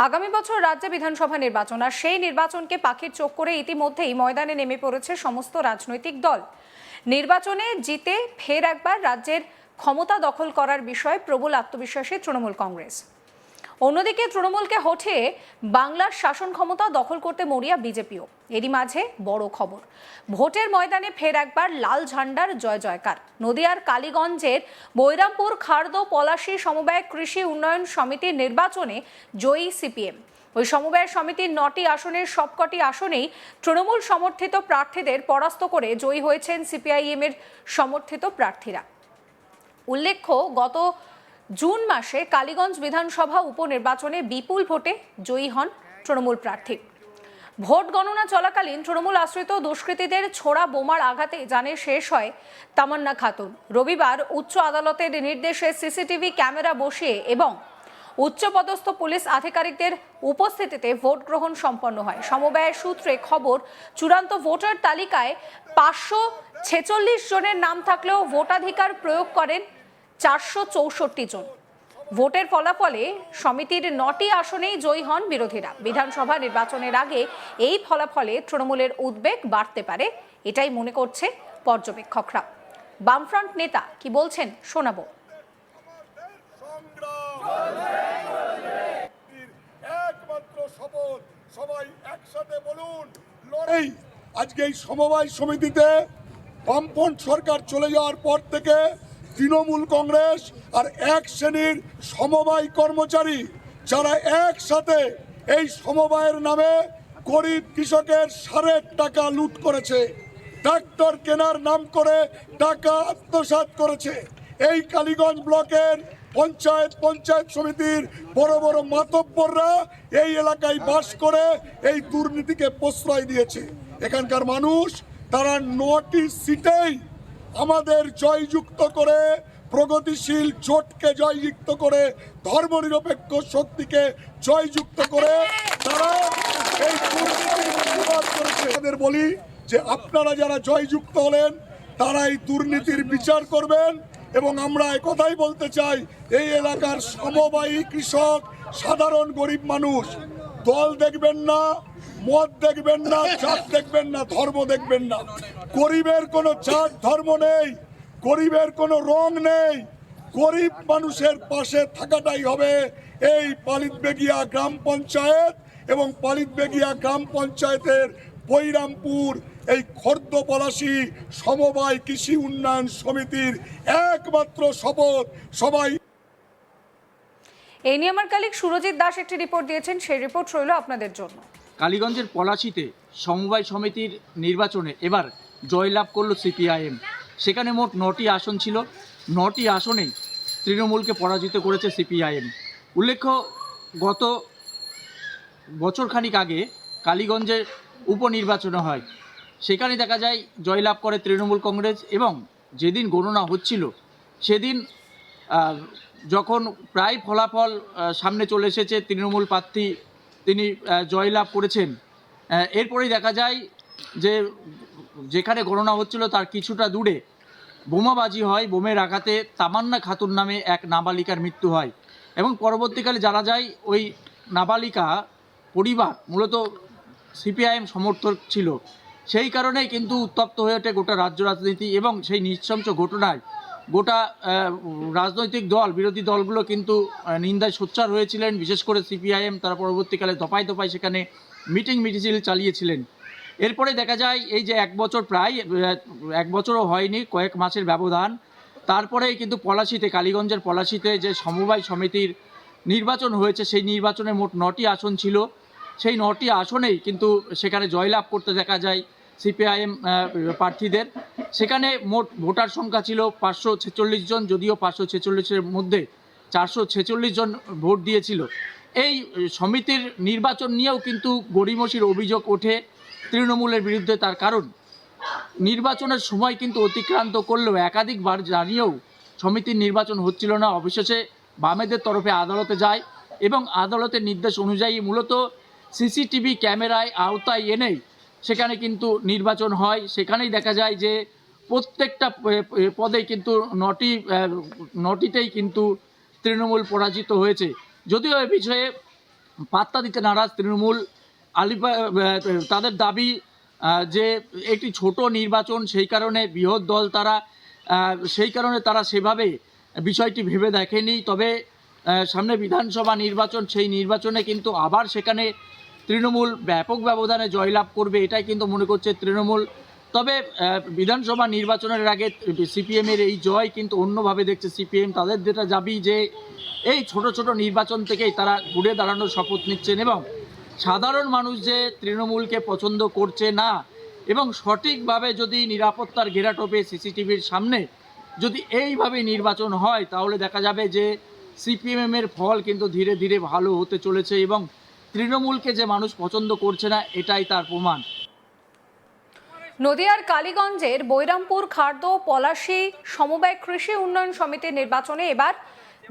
আগামী বছর রাজ্যে বিধানসভা নির্বাচন, আর সেই নির্বাচনকে পাখির চোখ করে ইতিমধ্যেই ময়দানে নেমে পড়েছে সমস্ত রাজনৈতিক দল। নির্বাচনে জিতে ফের একবার রাজ্যের ক্ষমতা দখল করার বিষয়ে প্রবল আত্মবিশ্বাসী তৃণমূল কংগ্রেস। অন্যদিকে তৃণমূলকে হঠিয়ে বাংলার শাসন ক্ষমতা দখল করতে মরিয়া বিজেপিও। এরই মাঝে বড় খবর, ভোটের ময়দানে ফের একবার লাল ঝান্ডার জয় জয়কার। নদিয়ার কালীগঞ্জের বৈরামপুর খার্দ পলাশী সমবায় কৃষি উন্নয়ন সমিতির নির্বাচনে জয়ী সিপিএম। ওই সমবায় সমিতির 9টি আসনের সবকটি আসনেই তৃণমূল সমর্থিত প্রার্থীদের পরাস্ত করে জয়ী হয়েছেন সিপিআইএম এর সমর্থিত প্রার্থীরা। উল্লেখ্য, গত জুন মাসে কালীগঞ্জ বিধানসভা উপনির্বাচনে বিপুল ভোটে জয়ী হন তৃণমূল প্রার্থী। ভোট গণনা চলাকালীন তৃণমূল আশ্রিত দুষ্কৃতীদের ছোড়া বোমার আঘাতে জানে শেষ হয় তামান্না খাতুন। রবিবার উচ্চ আদালতের নির্দেশে সিসিটিভি ক্যামেরা বসিয়ে এবং উচ্চপদস্থ পুলিশ আধিকারিকদের উপস্থিতিতে ভোট গ্রহণ সম্পন্ন হয়। সমবায়ের সূত্রে খবর, চূড়ান্ত ভোটার তালিকায় 546 জনের নাম থাকলেও ভোটাধিকার প্রয়োগ করেন 464 জন। ভোটের ফলাফলে সমিতির 9টি আসনেই জয়ী হন বিরোধীরা। বিধানসভা নির্বাচনের আগে এই ফলাফলে তৃণমূলের উদ্বেগ বাড়তে পারে, এটাই মনে করছে পর্যবেক্ষকরা। বামফ্রন্ট নেতা কি বলছেন শোনাবো। সবাই একসাথে বলুন, লড়াই। আজকে এই সমবায় সমিতিতে বামফ্রন্ট সরকার চলে যাওয়ার পর থেকে তৃণমূল কংগ্রেস আর এক শ্রেণীর সমবায় কর্মচারী, যারা একসাথে এই সমবায়ের নামে গরিব কৃষকের সারের টাকা লুট করেছে, ট্রাক্টর কেনার নাম করে টাকা আত্মসাৎ করেছে। এই কালীগঞ্জ ব্লকের পঞ্চায়েত সমিতির বড় বড় মাতব্বররা এই এলাকায় বাস করে এই দুর্নীতিকে প্রশ্রয় দিয়েছে। এখানকার মানুষ তারা 9টি সিটেই আমাদের জয়যুক্ত করে, প্রগতিশীল জোটকে জয়যুক্ত করে, ধর্মনিরপেক্ষ শক্তিকে জয়যুক্ত করে তারা এই দুর্নীতির প্রতিবাদ করেছে। আমাদের বলি যে আপনারা যারা জয়যুক্ত হলেন তারা এই দুর্নীতির বিচার করবেন। এবং আমরা একথাই বলতে চাই, এই এলাকার সমবায়ী কৃষক, সাধারণ গরিব মানুষ দল দেখবেন না, মত দেখবেন না, জাত দেখবেন না, ধর্ম দেখবেন না। গরিবের কোনো জাত ধর্ম নেই, গরিবের কোনো রং নেই। গরিব মানুষের পাশে থাকাটাই হবে এই পালিতবেগিয়া গ্রাম পঞ্চায়েত এবং পালিতবেগিয়া গ্রাম পঞ্চায়েতের বৈরামপুর এই খর্দ পলাশী সমবায় কৃষি উন্নয়ন সমিতির একমাত্র শপথ। সবাই এই নিয়ে আমার কালিক সুরজিৎ দাস একটি রিপোর্ট দিয়েছেন, সেই রিপোর্ট রইল আপনাদের জন্য। কালীগঞ্জের পলাশীতে সমবায় সমিতির নির্বাচনে এবার জয়লাভ করল সিপিআইএম। সেখানে মোট 9টি আসন ছিল, 9টি আসনেই তৃণমূলকে পরাজিত করেছে সিপিআইএম। উল্লেখ্য, গত বছরখানিক আগে কালীগঞ্জের উপনির্বাচন হয়, সেখানে দেখা যায় জয়লাভ করে তৃণমূল কংগ্রেস। এবং যেদিন গণনা হচ্ছিল সেদিন যখন প্রায় ফলাফল সামনে চলে এসেছে, তৃণমূল প্রার্থী তিনি জয়লাভ করেছেন, এরপরেই দেখা যায় যে যেখানে গণনা হচ্ছিল তার কিছুটা দূরে বোমাবাজি হয়। বোমের আঘাতে তামান্না খাতুন নামে এক নাবালিকার মৃত্যু হয় এবং পরবর্তীকালে জানা যায় ওই নাবালিকা পরিবার মূলত সিপিআইএম সমর্থক ছিল। সেই কারণেই কিন্তু উত্তপ্ত হয়ে ওঠে গোটা রাজ্য রাজনীতি এবং সেই নৃশংস ঘটনায় গোটা রাজনৈতিক দল, বিরোধী দলগুলো কিন্তু নিন্দায় সোচ্চার হয়েছিলেন। বিশেষ করে সিপিআইএম তারা পরবর্তীকালে দফায় দফায় সেখানে মিছিল চালিয়েছিলেন। এরপরে দেখা যায় এই যে প্রায় এক বছরও হয়নি, কয়েক মাসের ব্যবধান, তারপরেই কিন্তু পলাশীতে, কালীগঞ্জের পলাশীতে যে সমবায় সমিতির নির্বাচন হয়েছে, সেই নির্বাচনে মোট 9টি আসন ছিল। সেই 9টি আসনেই কিন্তু সেখানে জয়লাভ করতে দেখা যায় সিপিআইএম প্রার্থীদের। সেখানে মোট ভোটার সংখ্যা ছিল 546 জন, যদিও 546-এর মধ্যে 446 জন ভোট দিয়েছিল। এই সমিতির নির্বাচন নিয়েও কিন্তু গড়িমসির অভিযোগ ওঠে তৃণমূলের বিরুদ্ধে। তার কারণ, নির্বাচনের সময় কিন্তু অতিক্রান্ত করলেও একাধিকবার জানিয়েও সমিতির নির্বাচন হচ্ছিল না। অবশেষে বামেদের তরফে আদালতে যায় এবং আদালতের নির্দেশ অনুযায়ী মূলত সিসিটিভি ক্যামেরায় আওতায় এনেই সেখানে কিন্তু নির্বাচন হয়। সেখানেই দেখা যায় যে প্রত্যেকটা পদেই কিন্তু 9টিতেই কিন্তু তৃণমূল পরাজিত হয়েছে। যদিও এ বিষয়ে পাত্তা দিতে নারাজ তৃণমূল। তাদের দাবি যে একটি ছোট নির্বাচন, সেই কারণে বৃহৎ দল তারা, সেই কারণে তারা সেভাবে বিষয়টি ভেবে দেখেনি। তবে সামনে বিধানসভা নির্বাচন, সেই নির্বাচনে কিন্তু আবার সেখানে তৃণমূল ব্যাপক ব্যবধানে জয়লাভ করবে, এটাই কিন্তু মনে করছে তৃণমূল। তবে বিধানসভা নির্বাচনের আগে সিপিএমের এই জয় কিন্তু অন্যভাবে দেখছে সিপিএম। তাদের যেটা দাবি যে এই ছোট ছোট নির্বাচন থেকেই তারা ঘুরে দাঁড়ানোর শপথ নিচ্ছেন এবং সাধারণ মানুষ যে তৃণমূলকে পছন্দ করছে না এবং সঠিকভাবে যদি নিরাপত্তার ঘেরাটোপে সিসিটিভির সামনে যদি এইভাবে নির্বাচন হয়, তাহলে দেখা যাবে যে সিপিএমের ফল কিন্তু ধীরে ধীরে ভালো হতে চলেছে এবং তৃণমূলকে যে মানুষ পছন্দ করছে না, এটাই তার প্রমাণ। নদিয়ার কালীগঞ্জের বৈরামপুর খার্দ পলাশী সমবায় কৃষি উন্নয়ন সমিতির নির্বাচনে এবার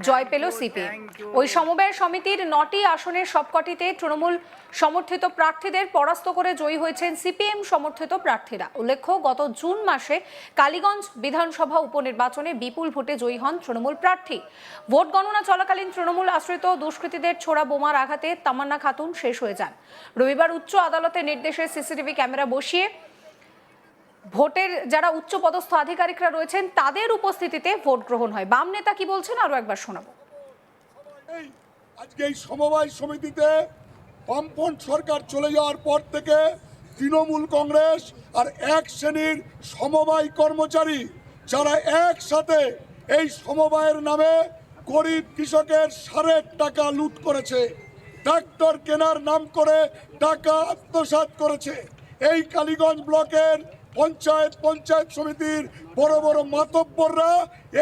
জয় পেল সিপিএম। ওই সমবায় সমিতির 9টি আসনের সবকটিতে তৃণমূল সমর্থিত প্রার্থীদের পরাস্ত করে জয়ী হয়েছেন সিপিএম সমর্থিত প্রার্থীরা। উল্লেখ্য, গত জুন মাসে কালীগঞ্জ বিধানসভা উপনির্বাচনে বিপুল ভোটে জয়ী হন তৃণমূল প্রার্থী। ভোট গণনা চলাকালীন তৃণমূল আশ্রিত দুষ্কৃতীদের ছোড়া বোমার আঘাতে তামান্না খাতুন শেষ হয়ে যান। রবিবার উচ্চ আদালতের নির্দেশে সিসিটিভি ক্যামেরা বসিয়ে ভোটের যারা উচ্চ পদস্থ আধিকারিকরা রয়েছেন তাদের উপস্থিতিতে ভোট গ্রহণ হয়। বাম নেতা কি বলছেন আরো একবার শোনাবো। আজকে এই সমবায় সমিতিতে বামপন্থী সরকার চলে যাওয়ার পর থেকে তৃণমূল কংগ্রেস আর এক শ্রেণীর সমবায় কর্মচারী যারা একসাথে এই সমবায়ের নামে গরিব কৃষকের সারের টাকা লুট করেছে, ট্রাক্টর কেনার নাম করে টাকা আত্মসাৎ করেছে। এই কালীগঞ্জ ব্লকের পঞ্চায়েত সমিতির বড় বড় মাতব্বররা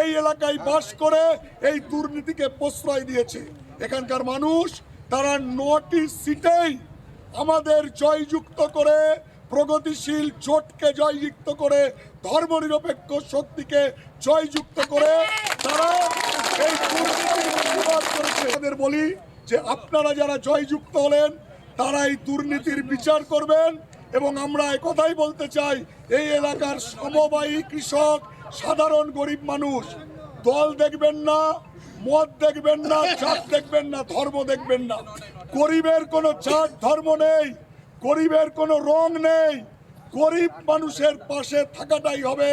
এই এলাকায় বাস করে এই দুর্নীতিকে প্রশ্রয় দিয়েছে। এখানকার মানুষ তারা 9টি সিটেই আমাদের জয়যুক্ত করে, প্রগতিশীল জোটকে জয়যুক্ত করে, ধর্মনিরপেক্ষ শক্তিকে জয়যুক্ত করে তারা এই দুর্নীতির প্রতিবাদ করেছে। আমাদের বলি যে আপনারা যারা জয়যুক্ত হলেন তারা এই দুর্নীতির বিচার করবেন এবং আমরা একথাই বলতে চাই, এই এলাকার সমবায়ী কৃষক, সাধারণ গরিব মানুষ দল দেখবেন না, মত দেখবেন না, জাত দেখবেন না, ধর্ম দেখবেন না। গরিবের কোনো জাত ধর্ম নেই, গরিবের কোনো রং নেই। গরিব মানুষের পাশে থাকাটাই হবে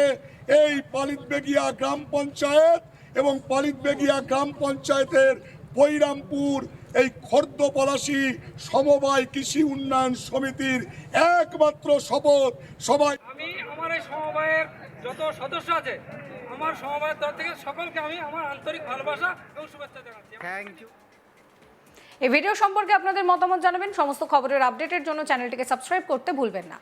এই পালিতবেগিয়া গ্রাম পঞ্চায়েত এবং পালিতবেগিয়া গ্রাম পঞ্চায়েতের বৈরামপুর এই খর্দ পলাশী সমবায় কৃষি উন্নয়ন সমিতির একমাত্র শপথ। সবাই আমি আমার এই সমবায়ের যত সদস্য আছে, আমার সমবায়ের তরফ থেকে সকলকে আমি আমার আন্তরিক ভালোবাসা এবং শুভেচ্ছা জানাচ্ছি। Thank you. এই ভিডিও সম্পর্কে আপনাদের মতামত জানাবেন। সমস্ত খবরের আপডেটের জন্য চ্যানেলটিকে সাবস্ক্রাইব করতে ভুলবেন না।